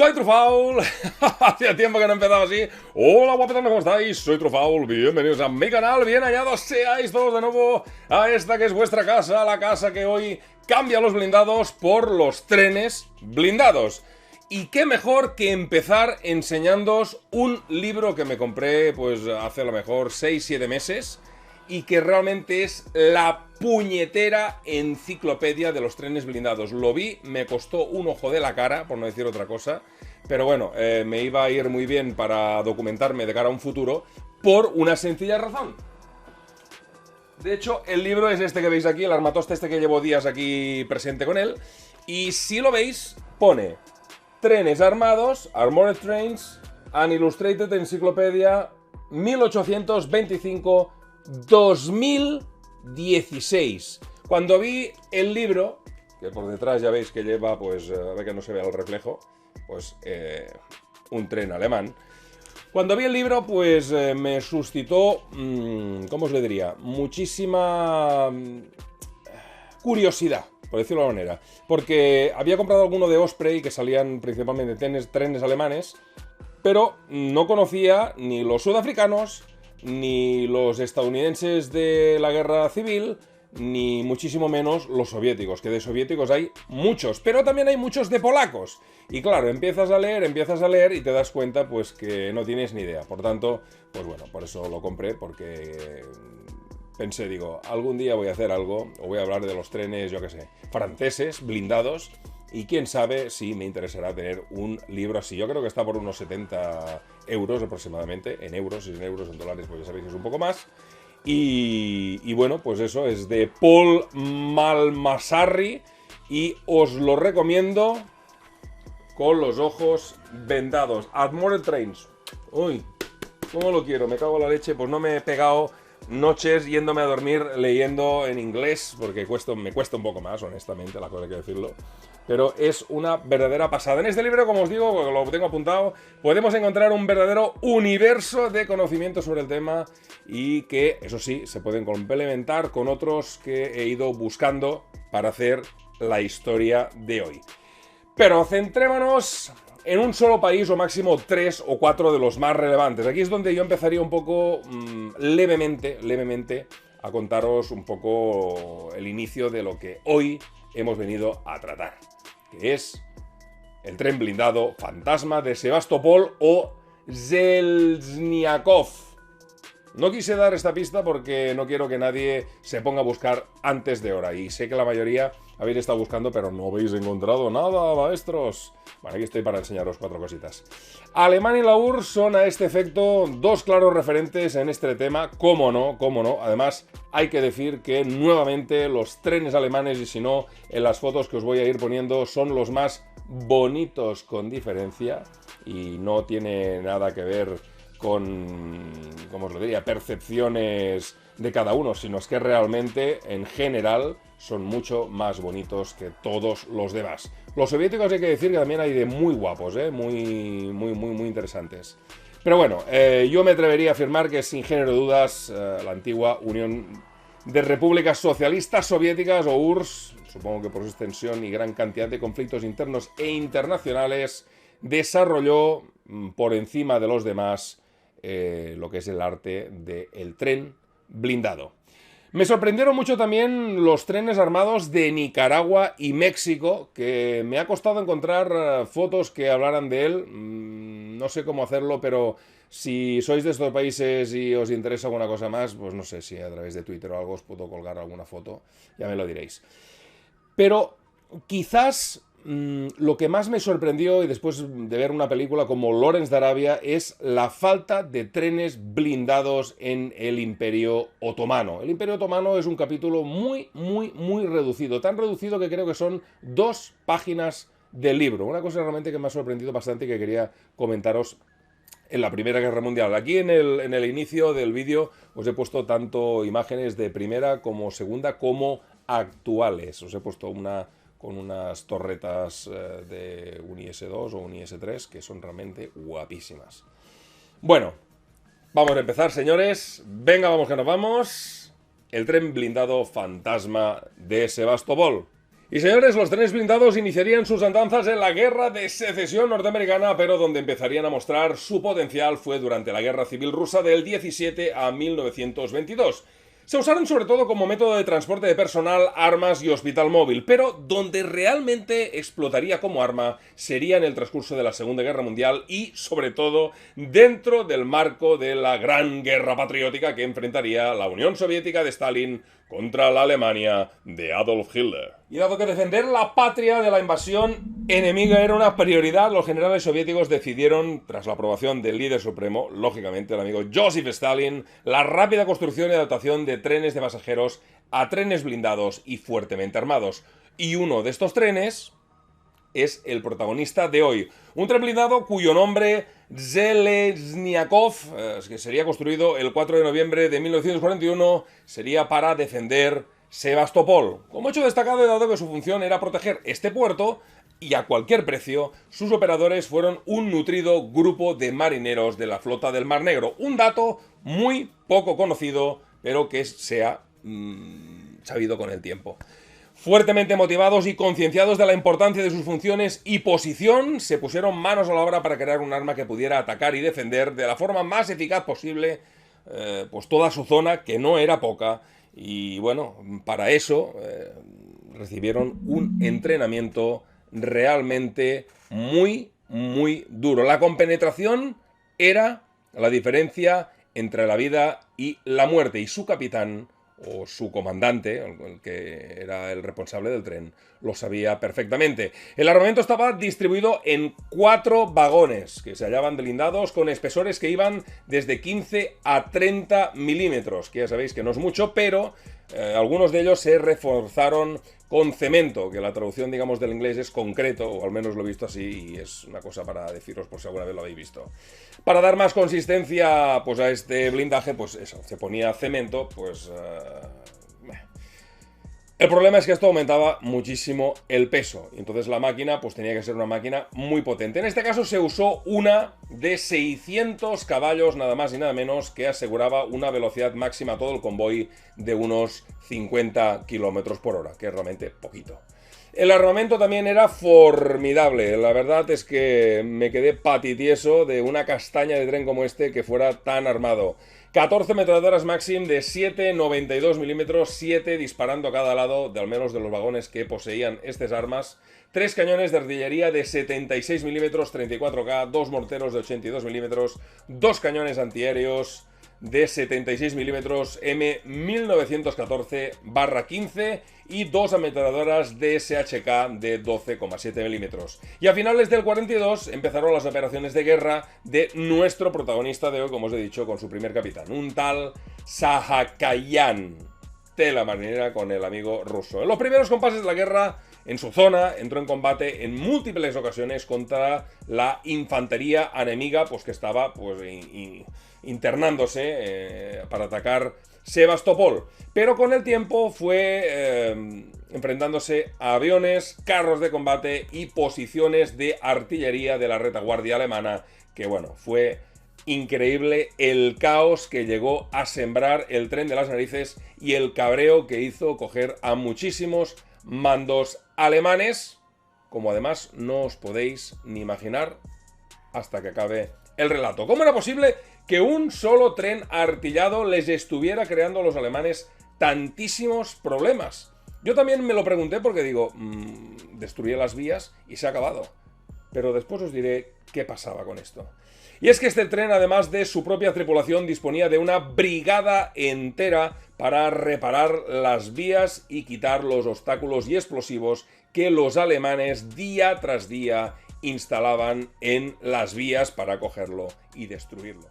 Soy Trufaul. Hacía tiempo que no empezaba así. Hola guapetones, ¿cómo estáis? Soy Trufaul. Bienvenidos a mi canal. Bien hallados seáis todos de nuevo a esta que es vuestra casa. La casa que hoy cambia los blindados por los trenes blindados. Y qué mejor que empezar enseñándoos un libro que me compré pues hace a lo mejor 6-7 meses. Y que realmente es la puñetera enciclopedia de los trenes blindados. Lo vi, me costó un ojo de la cara, por no decir otra cosa. Pero bueno, me iba a ir muy bien para documentarme de cara a un futuro por una sencilla razón. De hecho, el libro es este que veis aquí, el armatoste este que llevo días aquí presente con él. Y si lo veis, pone Trenes armados, Armored Trains, An Illustrated Encyclopedia 1825-2016. Cuando vi el libro, que por detrás ya veis que lleva, pues, a ver que no se vea el reflejo, pues un tren alemán. Cuando vi el libro, pues me suscitó, ¿cómo os le diría? Muchísima curiosidad, por decirlo de alguna manera. Porque había comprado alguno de Osprey que salían principalmente trenes alemanes, pero no conocía ni los sudafricanos, ni los estadounidenses de la guerra civil, ni muchísimo menos los soviéticos, que de soviéticos hay muchos, pero también hay muchos de polacos. Y claro, empiezas a leer y te das cuenta pues que no tienes ni idea. Por tanto, pues bueno, por eso lo compré, porque pensé, digo, algún día voy a hacer algo, o voy a hablar de los trenes, yo qué sé, franceses, blindados, y quién sabe si me interesará tener un libro así. Yo creo que está por unos 70 euros aproximadamente, en euros, y en euros, en dólares, pues ya sabéis que es un poco más. Y bueno, pues eso es de Paul Malmasarri y os lo recomiendo con los ojos vendados. Armored Trains. Uy, ¿cómo lo quiero? Me cago en la leche. Pues no me he pegado noches yéndome a dormir leyendo en inglés, porque me cuesta un poco más, honestamente, la cosa hay que decirlo. Pero es una verdadera pasada. En este libro, como os digo, lo tengo apuntado, podemos encontrar un verdadero universo de conocimiento sobre el tema y que, eso sí, se pueden complementar con otros que he ido buscando para hacer la historia de hoy. Pero centrémonos en un solo país o máximo 3 o 4 de los más relevantes. Aquí es donde yo empezaría un poco levemente a contaros un poco el inicio de lo que hoy hemos venido a tratar, que es el tren blindado fantasma de Sebastopol o Zhelzniakov. No quise dar esta pista porque no quiero que nadie se ponga a buscar antes de hora. Y sé que la mayoría habéis estado buscando, pero no habéis encontrado nada, maestros. Bueno, aquí estoy para enseñaros 4 cositas. Alemania y la URSS son a este efecto dos claros referentes en este tema. Cómo no, cómo no. Además, hay que decir que nuevamente los trenes alemanes, y si no, en las fotos que os voy a ir poniendo, son los más bonitos con diferencia. Y no tiene nada que ver con, como os lo diría, percepciones de cada uno, sino es que realmente, en general, son mucho más bonitos que todos los demás. Los soviéticos hay que decir que también hay de muy guapos, muy interesantes. Pero bueno, yo me atrevería a afirmar que sin género de dudas, la antigua Unión de Repúblicas Socialistas Soviéticas, o URSS, supongo que por su extensión y gran cantidad de conflictos internos e internacionales, desarrolló por encima de los demás lo que es el arte del tren blindado. Me sorprendieron mucho también los trenes armados de Nicaragua y México, que me ha costado encontrar fotos que hablaran de él. No sé cómo hacerlo, pero si sois de estos países y os interesa alguna cosa más, pues no sé si a través de Twitter o algo os puedo colgar alguna foto, ya me lo diréis. Pero quizás lo que más me sorprendió, y después de ver una película como Lawrence de Arabia, es la falta de trenes blindados en el Imperio Otomano. El Imperio Otomano es un capítulo muy reducido, tan reducido que creo que son 2 páginas del libro. Una cosa realmente que me ha sorprendido bastante y que quería comentaros en la Primera Guerra Mundial. Aquí en el inicio del vídeo os he puesto tanto imágenes de primera como segunda como actuales. Os he puesto una con unas torretas de un IS-2 o un IS-3 que son realmente guapísimas. Bueno, vamos a empezar, señores. Venga, vamos que nos vamos. El tren blindado fantasma de Sebastopol. Y señores, los trenes blindados iniciarían sus andanzas en la Guerra de Secesión norteamericana, pero donde empezarían a mostrar su potencial fue durante la Guerra Civil Rusa del 17 a 1922. Se usaron sobre todo como método de transporte de personal, armas y hospital móvil, pero donde realmente explotaría como arma sería en el transcurso de la Segunda Guerra Mundial y, sobre todo, dentro del marco de la Gran Guerra Patriótica que enfrentaría la Unión Soviética de Stalin contra la Alemania de Adolf Hitler. Y dado que defender la patria de la invasión enemiga era una prioridad, los generales soviéticos decidieron, tras la aprobación del líder supremo, lógicamente el amigo Joseph Stalin, la rápida construcción y adaptación de trenes de pasajeros a trenes blindados y fuertemente armados. Y uno de estos trenes es el protagonista de hoy. Un tren blindado cuyo nombre, Zheleznyakov, que sería construido el 4 de noviembre de 1941, sería para defender Sebastopol. Como hecho destacado, dado que su función era proteger este puerto, y a cualquier precio, sus operadores fueron un nutrido grupo de marineros de la flota del Mar Negro. Un dato muy poco conocido, pero que se ha sabido con el tiempo. Fuertemente motivados y concienciados de la importancia de sus funciones y posición, se pusieron manos a la obra para crear un arma que pudiera atacar y defender de la forma más eficaz posible pues toda su zona, que no era poca. Y bueno, para eso recibieron un entrenamiento realmente muy duro. La compenetración era la diferencia entre la vida y la muerte, y su capitán o su comandante, el que era el responsable del tren, lo sabía perfectamente. El armamento estaba distribuido en 4 vagones que se hallaban blindados con espesores que iban desde 15 a 30 milímetros, que ya sabéis que no es mucho, pero algunos de ellos se reforzaron con cemento, que la traducción, digamos, del inglés es concreto, o al menos lo he visto así, y es una cosa para deciros por si alguna vez lo habéis visto. Para dar más consistencia pues a este blindaje, pues eso, se ponía cemento, pues el problema es que esto aumentaba muchísimo el peso, y entonces la máquina pues tenía que ser una máquina muy potente. En este caso se usó una de 600 caballos, nada más y nada menos, que aseguraba una velocidad máxima a todo el convoy de unos 50 km por hora, que es realmente poquito. El armamento también era formidable. La verdad es que me quedé patitieso de una castaña de tren como este que fuera tan armado. 14 metralladoras Maxim de 7,92 milímetros, 7 disparando a cada lado de al menos de los vagones que poseían estas armas. 3 cañones de artillería de 76 milímetros, 34K, 2 morteros de 82 milímetros, 2 cañones antiaéreos de 76 milímetros M1914/15 y 2 ametralladoras de SHK de 12,7 milímetros. Y a finales del 42 empezaron las operaciones de guerra de nuestro protagonista de hoy, como os he dicho, con su primer capitán, un tal Zahakyan, tela marinera con el amigo ruso. En los primeros compases de la guerra, en su zona, entró en combate en múltiples ocasiones contra la infantería enemiga, pues que estaba pues internándose para atacar Sebastopol, pero con el tiempo fue enfrentándose a aviones, carros de combate y posiciones de artillería de la retaguardia alemana, que bueno, fue increíble el caos que llegó a sembrar el tren de las narices y el cabreo que hizo coger a muchísimos mandos alemanes, como además no os podéis ni imaginar hasta que acabe el relato. ¿Cómo era posible que un solo tren artillado les estuviera creando a los alemanes tantísimos problemas? Yo también me lo pregunté porque digo, destruí las vías y se ha acabado. Pero después os diré qué pasaba con esto. Y es que este tren, además de su propia tripulación, disponía de una brigada entera para reparar las vías y quitar los obstáculos y explosivos que los alemanes día tras día instalaban en las vías para cogerlo y destruirlo.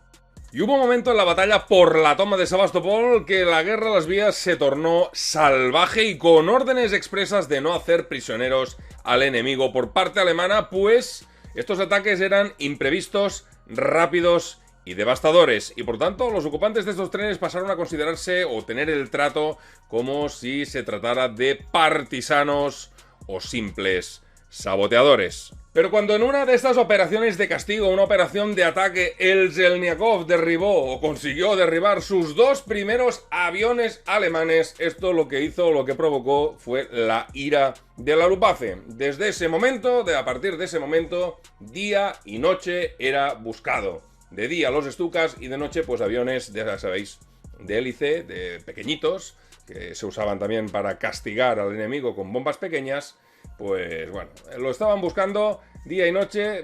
Y hubo un momento en la batalla por la toma de Sebastopol que la guerra a las vías se tornó salvaje y con órdenes expresas de no hacer prisioneros al enemigo por parte alemana, pues estos ataques eran imprevistos, rápidos y devastadores, y por tanto los ocupantes de estos trenes pasaron a considerarse o tener el trato como si se tratara de partisanos o simples saboteadores. Pero cuando en una de estas operaciones de castigo, una operación de ataque, el Zelniakov derribó o consiguió derribar sus 2 primeros aviones alemanes, esto lo que hizo, lo que provocó fue la ira de la Luftwaffe. Desde ese momento, a partir de ese momento, día y noche era buscado. De día los Stukas y de noche pues aviones, ya sabéis, de hélice, de pequeñitos, que se usaban también para castigar al enemigo con bombas pequeñas. Pues bueno, lo estaban buscando día y noche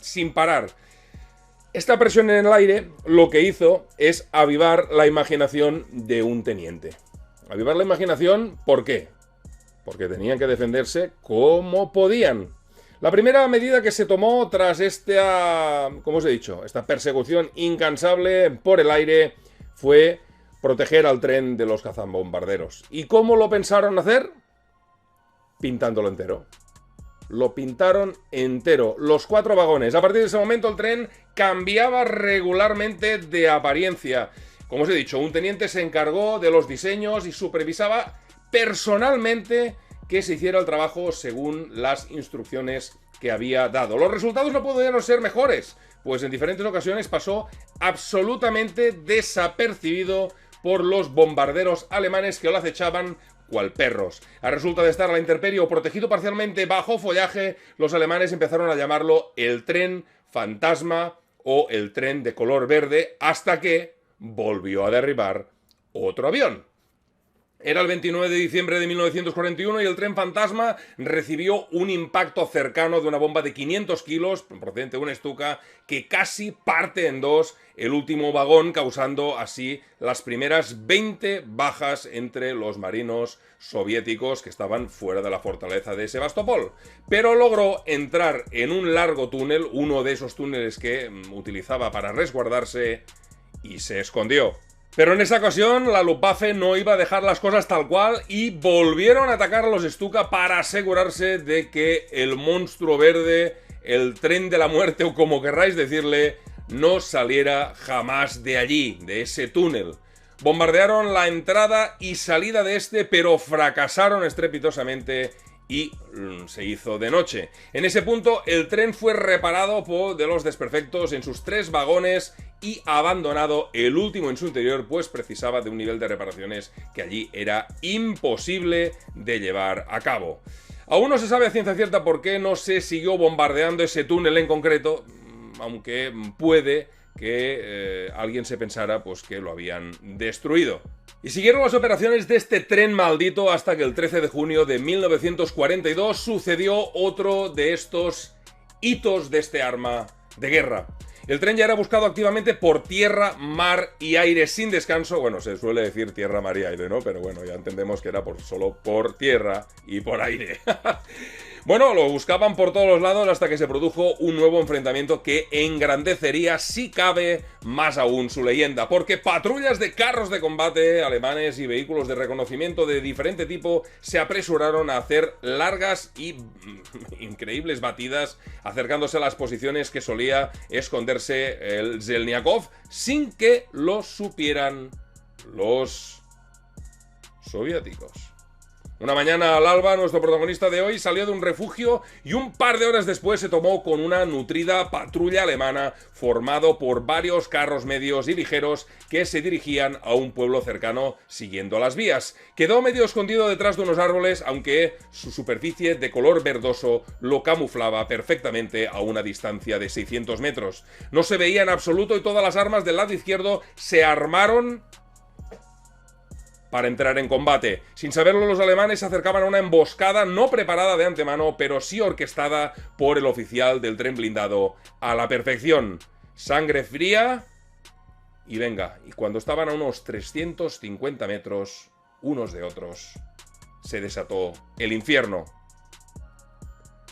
sin parar. Esta presión en el aire lo que hizo es avivar la imaginación de un teniente. Avivar la imaginación, ¿por qué? Porque tenían que defenderse como podían. La primera medida que se tomó tras esta, como os he dicho, esta persecución incansable por el aire fue proteger al tren de los cazabombarderos. ¿Y cómo lo pensaron hacer? Pintándolo entero. Lo pintaron entero, los 4 vagones. A partir de ese momento el tren cambiaba regularmente de apariencia. Como os he dicho, un teniente se encargó de los diseños y supervisaba personalmente que se hiciera el trabajo según las instrucciones que había dado. Los resultados no pudieron ser mejores, pues en diferentes ocasiones pasó absolutamente desapercibido por los bombarderos alemanes que lo acechaban cual perros. A resulta de estar a la intemperie o protegido parcialmente bajo follaje, los alemanes empezaron a llamarlo el tren fantasma o el tren de color verde, hasta que volvió a derribar otro avión. Era el 29 de diciembre de 1941 y el tren fantasma recibió un impacto cercano de una bomba de 500 kilos, procedente de una Stuka, que casi parte en 2 el último vagón, causando así las primeras 20 bajas entre los marinos soviéticos que estaban fuera de la fortaleza de Sebastopol. Pero logró entrar en un largo túnel, uno de esos túneles que utilizaba para resguardarse, y se escondió. Pero en esa ocasión la Luftwaffe no iba a dejar las cosas tal cual y volvieron a atacar a los Stuka para asegurarse de que el monstruo verde, el tren de la muerte o como querráis decirle, no saliera jamás de allí, de ese túnel. Bombardearon la entrada y salida de este, pero fracasaron estrepitosamente y se hizo de noche. En ese punto el tren fue reparado de los desperfectos en sus 3 vagones y abandonado el último en su interior, pues precisaba de un nivel de reparaciones que allí era imposible de llevar a cabo. Aún no se sabe a ciencia cierta por qué no se siguió bombardeando ese túnel en concreto, aunque puede que alguien se pensara pues que lo habían destruido. Y siguieron las operaciones de este tren maldito hasta que el 13 de junio de 1942 sucedió otro de estos hitos de este arma de guerra. El tren ya era buscado activamente por tierra, mar y aire sin descanso. Bueno, se suele decir tierra, mar y aire, ¿no? Pero bueno, ya entendemos que era solo por tierra y por aire. Bueno, lo buscaban por todos los lados hasta que se produjo un nuevo enfrentamiento que engrandecería, si cabe, más aún su leyenda, porque patrullas de carros de combate alemanes y vehículos de reconocimiento de diferente tipo se apresuraron a hacer largas y increíbles batidas, acercándose a las posiciones que solía esconderse el Zelniakov sin que lo supieran los soviéticos. Una mañana al alba, nuestro protagonista de hoy salió de un refugio y un par de horas después se tomó con una nutrida patrulla alemana formado por varios carros medios y ligeros que se dirigían a un pueblo cercano siguiendo las vías. Quedó medio escondido detrás de unos árboles, aunque su superficie de color verdoso lo camuflaba perfectamente a una distancia de 600 metros. No se veía en absoluto y todas las armas del lado izquierdo se armaron para entrar en combate. Sin saberlo, los alemanes se acercaban a una emboscada no preparada de antemano, pero sí orquestada por el oficial del tren blindado a la perfección. Sangre fría y venga. Y cuando estaban a unos 350 metros unos de otros, se desató el infierno.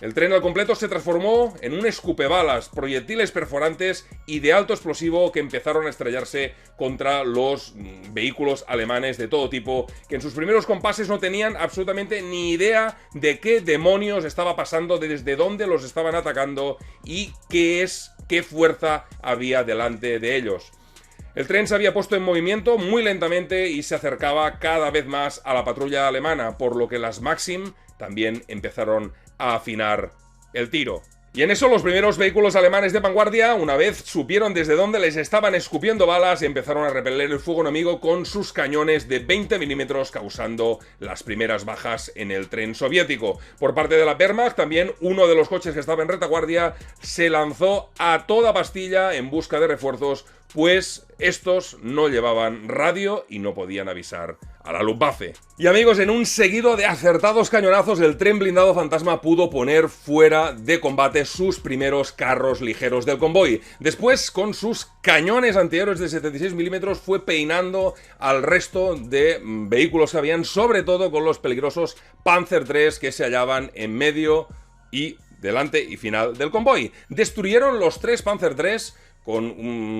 El tren al completo se transformó en un escupebalas, proyectiles perforantes y de alto explosivo que empezaron a estrellarse contra los vehículos alemanes de todo tipo, que en sus primeros compases no tenían absolutamente ni idea de qué demonios estaba pasando, desde dónde los estaban atacando y qué fuerza había delante de ellos. El tren se había puesto en movimiento muy lentamente y se acercaba cada vez más a la patrulla alemana, por lo que las Maxim también empezaron a afinar el tiro. Y en eso los primeros vehículos alemanes de vanguardia, una vez supieron desde dónde les estaban escupiendo balas, y empezaron a repeler el fuego enemigo con sus cañones de 20 milímetros, causando las primeras bajas en el tren soviético. Por parte de la Wehrmacht, también uno de los coches que estaba en retaguardia se lanzó a toda pastilla en busca de refuerzos, pues estos no llevaban radio y no podían avisar a la Luftwaffe. Y amigos, en un seguido de acertados cañonazos, el tren blindado fantasma pudo poner fuera de combate sus primeros carros ligeros del convoy. Después, con sus cañones antiaéreos de 76 milímetros, fue peinando al resto de vehículos que habían, sobre todo con los peligrosos Panzer III que se hallaban en medio y delante y final del convoy. Destruyeron los 3 Panzer III con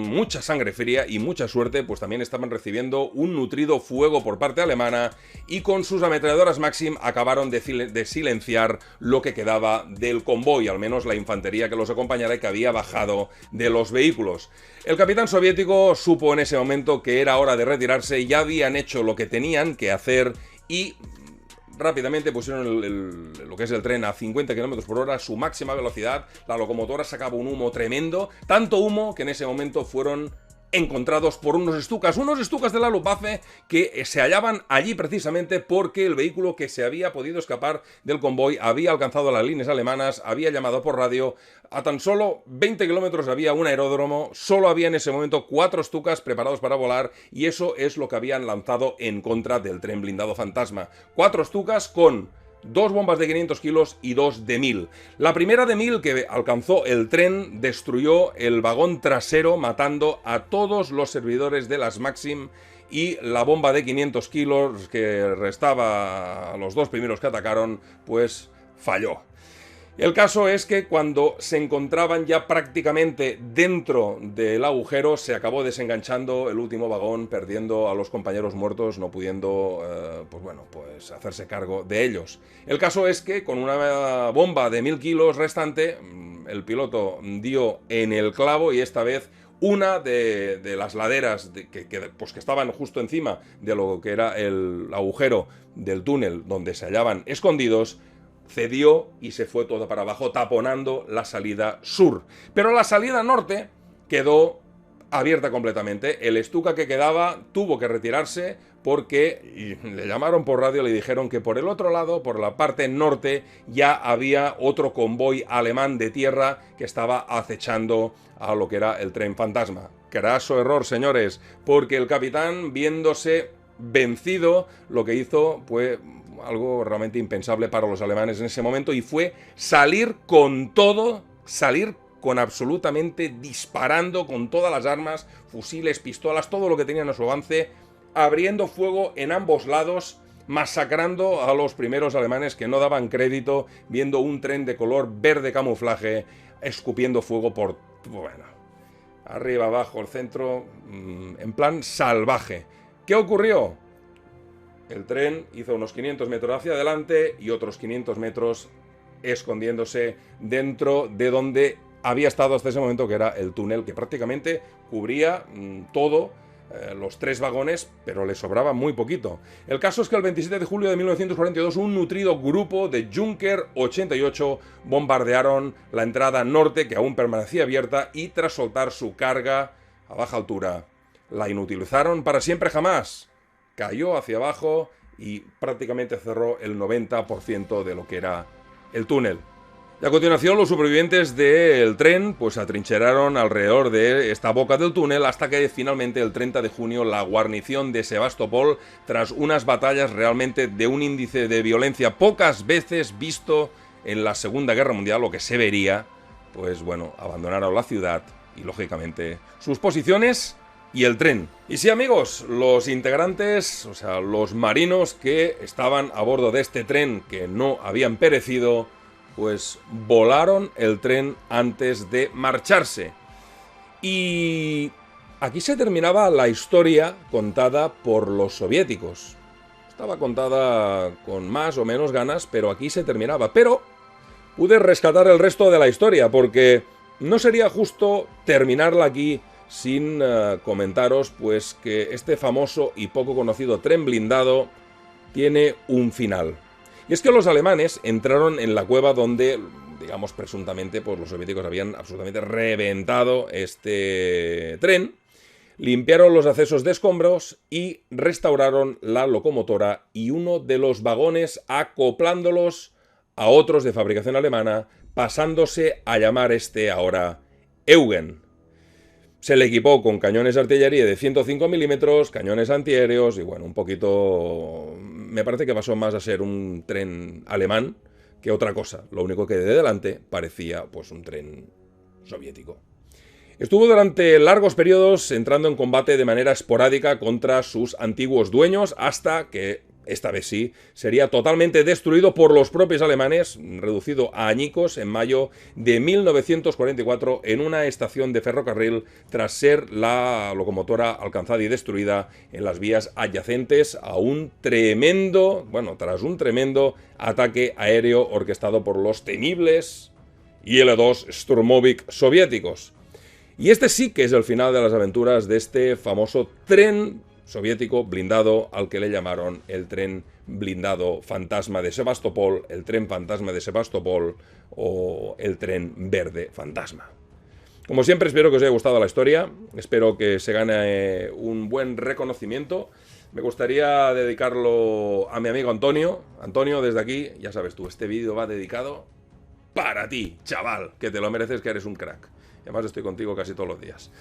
mucha sangre fría y mucha suerte, pues también estaban recibiendo un nutrido fuego por parte alemana, y con sus ametralladoras Maxim acabaron de silenciar lo que quedaba del convoy, al menos la infantería que los acompañara y que había bajado de los vehículos. El capitán soviético supo en ese momento que era hora de retirarse, ya habían hecho lo que tenían que hacer y rápidamente pusieron lo que es el tren a 50 km por hora, su máxima velocidad. La locomotora sacaba un humo tremendo, tanto humo que en ese momento fueron encontrados por unos Stukas de la Luftwaffe que se hallaban allí precisamente porque el vehículo que se había podido escapar del convoy había alcanzado las líneas alemanas, había llamado por radio. A tan solo 20 kilómetros había un aeródromo, solo había en ese momento 4 Stukas preparados para volar, y eso es lo que habían lanzado en contra del tren blindado fantasma. 4 Stukas con 2 bombas de 500 kilos y 2 de 1000. La primera de 1000 que alcanzó el tren destruyó el vagón trasero, matando a todos los servidores de las Maxim, y la bomba de 500 kilos que restaba a los 2 primeros que atacaron, pues falló. El caso es que cuando se encontraban ya prácticamente dentro del agujero, se acabó desenganchando el último vagón, perdiendo a los compañeros muertos, no pudiendo pues hacerse cargo de ellos. El caso es que con una bomba de 1000 kilos restante, el piloto dio en el clavo, y esta vez una de las laderas que estaban justo encima de lo que era el agujero del túnel donde se hallaban escondidos, cedió y se fue todo para abajo, taponando la salida sur. Pero la salida norte quedó abierta completamente. El Stuka que quedaba tuvo que retirarse porque le llamaron por radio, le dijeron que por el otro lado, por la parte norte, ya había otro convoy alemán de tierra que estaba acechando a lo que era el tren fantasma. Craso error, señores, porque el capitán, viéndose vencido, lo que hizo fue algo realmente impensable para los alemanes en ese momento, y fue salir con todo, salir con absolutamente disparando con todas las armas, fusiles, pistolas, todo lo que tenían a su avance, abriendo fuego en ambos lados, masacrando a los primeros alemanes que no daban crédito, viendo un tren de color verde camuflaje escupiendo fuego por, bueno, arriba, abajo, el centro, en plan salvaje. ¿Qué ocurrió? El tren hizo unos 500 metros hacia adelante y otros 500 metros escondiéndose dentro de donde había estado hasta ese momento, que era el túnel, que prácticamente cubría todo, los 3 vagones, pero le sobraba muy poquito. El caso es que el 27 de julio de 1942 un nutrido grupo de Junker 88 bombardearon la entrada norte, que aún permanecía abierta, y tras soltar su carga a baja altura, la inutilizaron para siempre jamás. Cayó hacia abajo y prácticamente cerró el 90% de lo que era el túnel. Y a continuación los supervivientes del tren pues se atrincheraron alrededor de esta boca del túnel, hasta que finalmente el 30 de junio la guarnición de Sebastopol, tras unas batallas realmente de un índice de violencia pocas veces visto en la Segunda Guerra Mundial, lo que se vería, pues bueno, abandonaron la ciudad y lógicamente sus posiciones y el tren. Y sí, amigos, los integrantes, o sea, los marinos que estaban a bordo de este tren, que no habían perecido, pues volaron el tren antes de marcharse. Y aquí se terminaba la historia contada por los soviéticos. Estaba contada con más o menos ganas, pero aquí se terminaba. Pero pude rescatar el resto de la historia, porque no sería justo terminarla aquí sin comentaros pues que este famoso y poco conocido tren blindado tiene un final. Y es que los alemanes entraron en la cueva donde, digamos, presuntamente, pues los soviéticos habían absolutamente reventado este tren, limpiaron los accesos de escombros y restauraron la locomotora y uno de los vagones, acoplándolos a otros de fabricación alemana, pasándose a llamar este ahora Eugen. Se le equipó con cañones de artillería de 105 milímetros, cañones antiaéreos y bueno, un poquito... Me parece que pasó más a ser un tren alemán que otra cosa. Lo único que de delante parecía pues un tren soviético. Estuvo durante largos periodos entrando en combate de manera esporádica contra sus antiguos dueños hasta que, esta vez sí, sería totalmente destruido por los propios alemanes, reducido a añicos en mayo de 1944 en una estación de ferrocarril tras ser la locomotora alcanzada y destruida en las vías adyacentes a un tremendo, tras un tremendo ataque aéreo orquestado por los temibles IL-2 Sturmovik soviéticos. Y este sí que es el final de las aventuras de este famoso tren soviético blindado al que le llamaron el tren blindado fantasma de Sebastopol, el tren fantasma de Sebastopol o el tren verde fantasma. Como siempre, espero que os haya gustado la historia, espero que se gane un buen reconocimiento. Me gustaría dedicarlo a mi amigo Antonio. Antonio, desde aquí, ya sabes tú, este vídeo va dedicado para ti, chaval, que te lo mereces, que eres un crack. Además estoy contigo casi todos los días.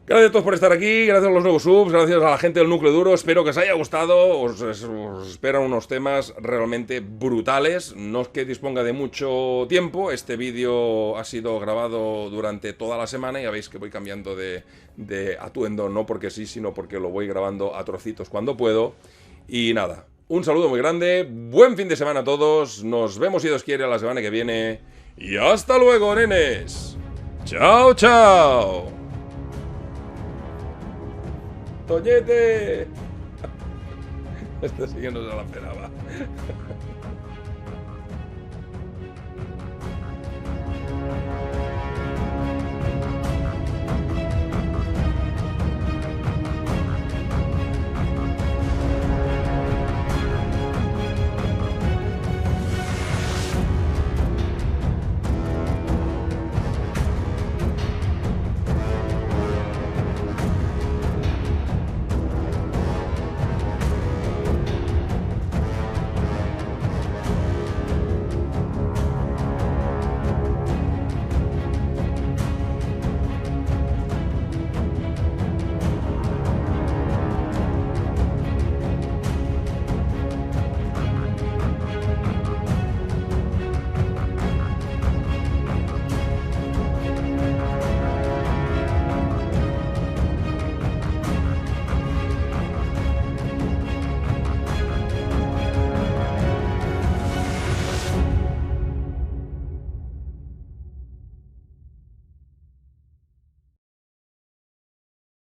Gracias a todos por estar aquí, gracias a los nuevos subs, gracias a la gente del núcleo duro, espero que os haya gustado, os esperan unos temas realmente brutales, no es que disponga de mucho tiempo, este vídeo ha sido grabado durante toda la semana y ya veis que voy cambiando de atuendo, no porque sí, sino porque lo voy grabando a trocitos cuando puedo, y nada, un saludo muy grande, buen fin de semana a todos, nos vemos si Dios quiere la semana que viene, y hasta luego, nenes, chao, chao. ¡Toñete! Este sí que no se la esperaba.